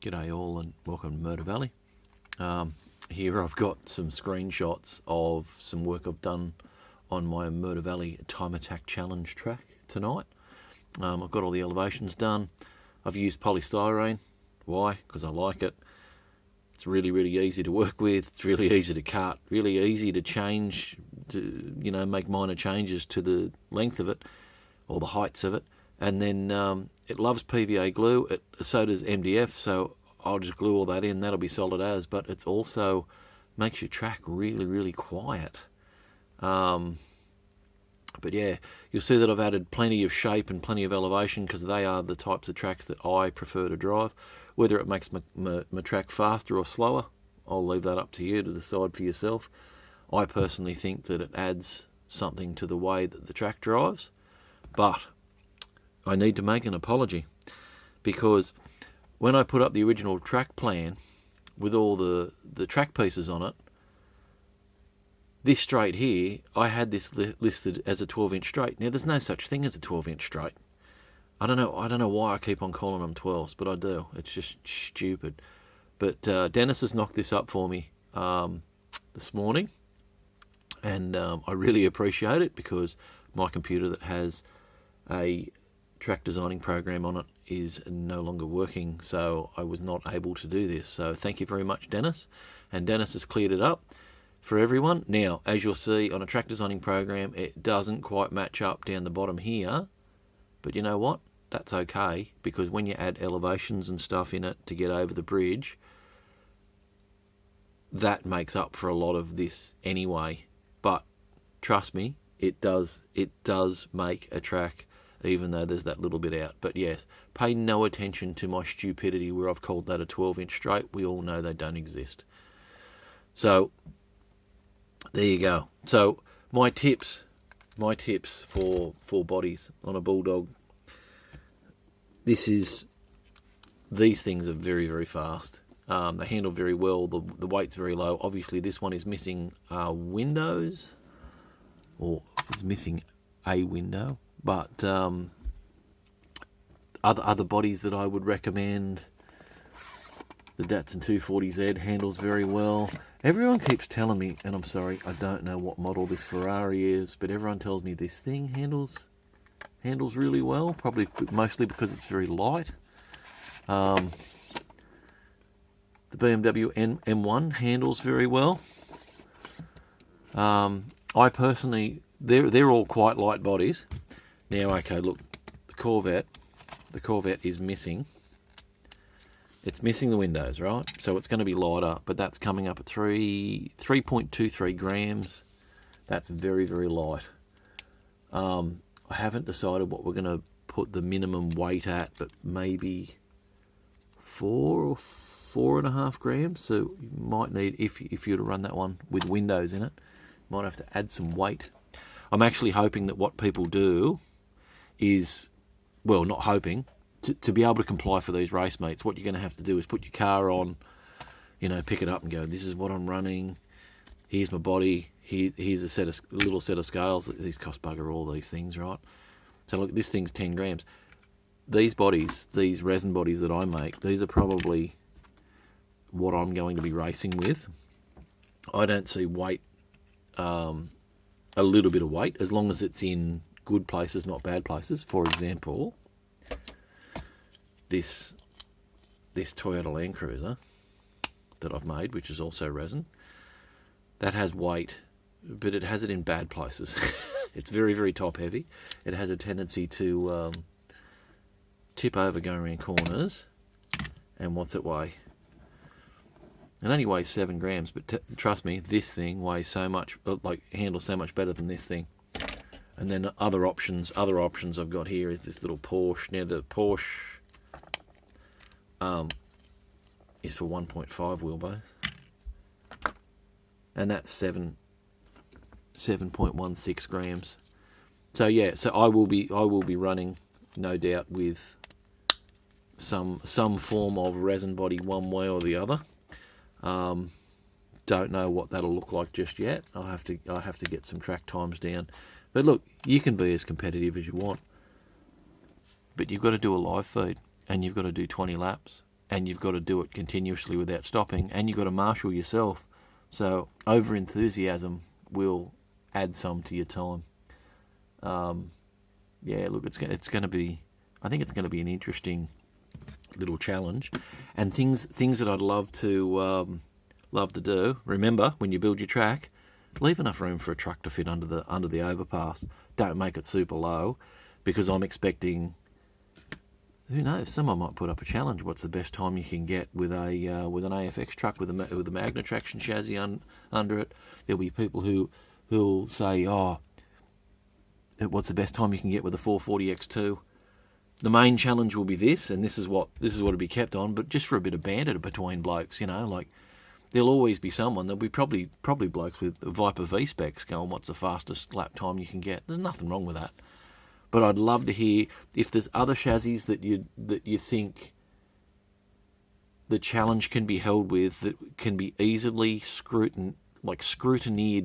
G'day all and welcome to Murder Valley. Here I've got some screenshots of some work I've done on my Murder Valley Time Attack Challenge track tonight. I've got all the elevations done. I've used polystyrene. Why? Because I like it. It's really, really easy to work with. It's really easy to cut. Really easy to change, to make minor changes to the length of it or the heights of it. And then it loves PVA glue. So does MDF. So I'll just glue all that in. That'll be solid as. But it also makes your track really, really quiet. But yeah, you'll see that I've added plenty of shape and plenty of elevation because they are the types of tracks that I prefer to drive. Whether it makes my track faster or slower, I'll leave that up to you to decide for yourself. I personally think that it adds something to the way that the track drives. But I need to make an apology because when I put up the original track plan with all the track pieces on it, this straight here, I had this listed as a 12-inch straight. Now, there's no such thing as a 12-inch straight. I don't know why I keep on calling them 12s, but I do. It's just stupid. But Dennis has knocked this up for me this morning, and I really appreciate it because my computer that has a track designing program on it is no longer working, so I was not able to do this. So thank you very much, Dennis. And Dennis has cleared it up for everyone. Now, as you'll see on a track designing program, it doesn't quite match up down the bottom here, but you know what? That's okay, because when you add elevations and stuff in it to get over the bridge, that makes up for a lot of this anyway. But trust me, it does make a track, even though there's that little bit out. But yes, pay no attention to my stupidity where I've called that a 12-inch straight. We all know they don't exist. So there you go. So my tips for bodies on a Bulldog. These things are very, very fast. They handle very well. The weight's very low. Obviously, this one is missing windows, or is missing a window. But other bodies that I would recommend, the Datsun 240Z handles very well. Everyone keeps telling me, and I'm sorry, I don't know what model this Ferrari is, but everyone tells me this thing handles really well, probably mostly because it's very light. The BMW M1 handles very well. I personally, they're all quite light bodies. Now, okay, look, the Corvette is missing. It's missing the windows, right? So it's going to be lighter, but that's coming up at 3.23 grams. That's very, very light. I haven't decided what we're going to put the minimum weight at, but maybe 4 or 4.5 grams. So you might need, if you were to run that one with windows in it, you might have to add some weight. I'm actually hoping that what people do is, well, not hoping, to be able to comply for these race meets, what you're going to have to do is put your car on, pick it up and go, this is what I'm running, here's my body, here's a little set of scales. These cost bugger all these things, right? So look, this thing's 10 grams. These bodies, these resin bodies that I make, these are probably what I'm going to be racing with. I don't see weight, a little bit of weight, as long as it's in good places, not bad places. For example, this Toyota Land Cruiser that I've made, which is also resin, that has weight, but it has it in bad places. It's very, very top heavy. It has a tendency to tip over going around corners. And what's it weigh? It only weighs 7 grams, but trust me, this thing weighs so much, handles so much better than this thing. And then other options I've got here is this little Porsche. Now the Porsche is for 1.5 wheelbase, and that's 7.16 grams. So yeah, so I will be running, no doubt, with some form of resin body one way or the other. Don't know what that'll look like just yet. I'll have to get some track times down. But look, you can be as competitive as you want, but you've got to do a live feed and you've got to do 20 laps. and you've got to do it continuously without stopping, and you've got to marshal yourself. So over enthusiasm will add some to your time. Yeah, look, it's going to be. I think it's going to be an interesting little challenge, and things that I'd love to do. Remember, when you build your track, leave enough room for a truck to fit under the overpass. Don't make it super low, because I'm expecting. Who knows? Someone might put up a challenge. What's the best time you can get with an AFX truck with a magna traction chassis under it? There'll be people who'll say, "Oh, what's the best time you can get with a 440 X2?" The main challenge will be this, and this is what it'll be kept on. But just for a bit of banter between blokes, like there'll always be someone. There'll be probably blokes with Viper V specs going, "What's the fastest lap time you can get?" There's nothing wrong with that. But I'd love to hear if there's other chassis that you think the challenge can be held with, that can be easily scrutineered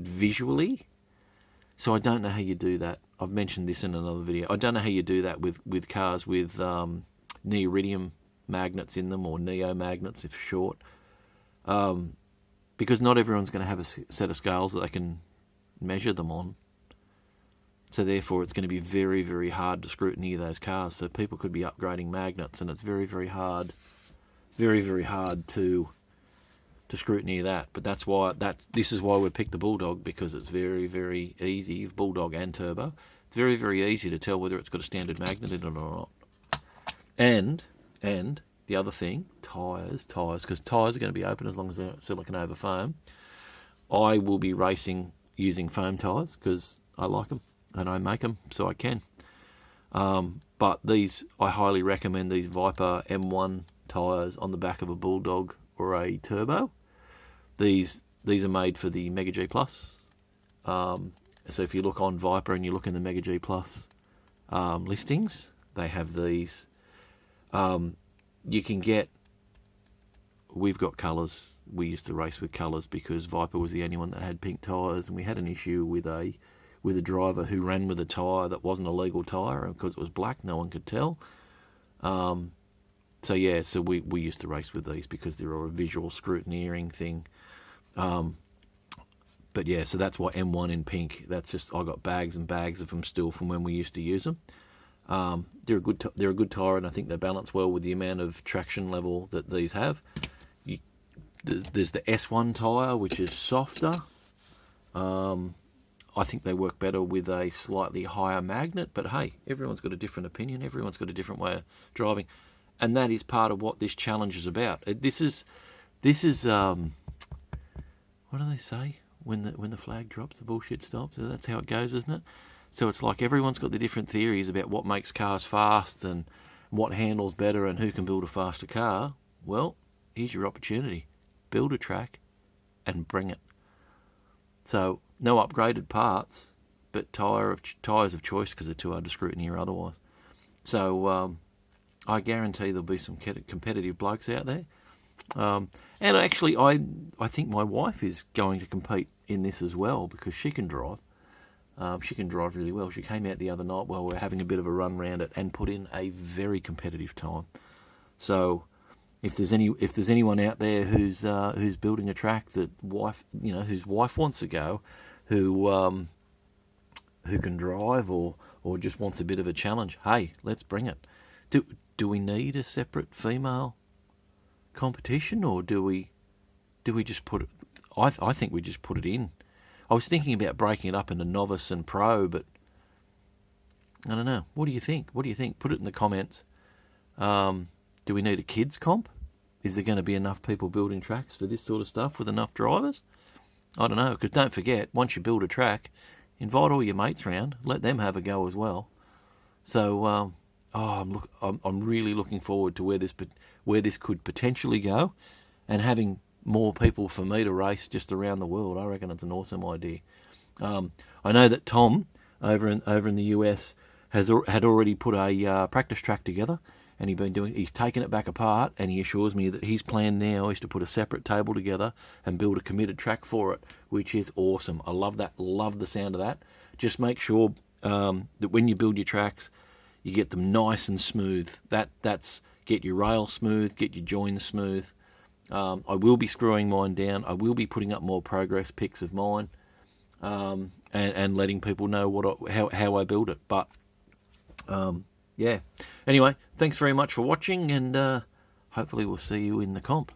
visually. So I don't know how you do that. I've mentioned this in another video. I don't know how you do that with cars with neodymium magnets in them, or neo magnets if short, because not everyone's going to have a set of scales that they can measure them on. So therefore, it's going to be very, very hard to scrutiny those cars. So people could be upgrading magnets, and it's very, very hard to scrutiny that. But this is why we picked the Bulldog, because it's very, very easy. Bulldog and Turbo, it's very, very easy to tell whether it's got a standard magnet in it or not. And the other thing, tyres, because tyres are going to be open as long as they're silicon over foam. I will be racing using foam tyres because I like them. And I make them, so I can. But I highly recommend these Viper M1 tyres on the back of a Bulldog or a Turbo. These are made for the Mega G Plus. So if you look on Viper and you look in the Mega G Plus listings, they have these. You can get. We've got colours. We used to race with colours because Viper was the only one that had pink tyres, and we had an issue with a driver who ran with a tyre that wasn't a legal tyre, and because it was black, no one could tell. So we used to race with these because they're a visual scrutineering thing. But yeah, so that's why M1 in pink. That's just, I got bags and bags of them still from when we used to use them. They're a good tyre, and I think they balance well with the amount of traction level that these have. There's the S1 tyre, which is softer. I think they work better with a slightly higher magnet, but hey, everyone's got a different opinion. Everyone's got a different way of driving, and that is part of what this challenge is about. This is what do they say when the flag drops, the bullshit stops? That's how it goes, isn't it? So it's like everyone's got the different theories about what makes cars fast and what handles better and who can build a faster car. Well, here's your opportunity: build a track and bring it. So no upgraded parts, but tyres of choice because they're too hard to scrutiny or otherwise. So I guarantee there'll be some competitive blokes out there. And actually, I think my wife is going to compete in this as well because she can drive. She can drive really well. She came out the other night while we were having a bit of a run round it and put in a very competitive time. So if there's anyone out there who's building a track that whose wife wants to go, who can drive or just wants a bit of a challenge, hey, let's bring it. Do we need a separate female competition, or do we just put it? I think we just put it in. I was thinking about breaking it up into novice and pro, but I don't know. What do you think? Put it in the comments. Do we need a kids comp? Is there going to be enough people building tracks for this sort of stuff with enough drivers? I don't know, because don't forget, once you build a track, invite all your mates round, let them have a go as well. So I'm really looking forward to where this could potentially go, and having more people for me to race just around the world. I reckon it's an awesome idea. I know that Tom over in the US had already put a practice track together, and he's taken it back apart, and he assures me that his plan now is to put a separate table together and build a committed track for it, which is awesome. I love that. Love the sound of that. Just make sure that when you build your tracks, you get them nice and smooth. That's get your rail smooth, get your joins smooth. I will be screwing mine down. I will be putting up more progress pics of mine, and letting people know how I build it. But yeah. Anyway, thanks very much for watching, and hopefully we'll see you in the comp.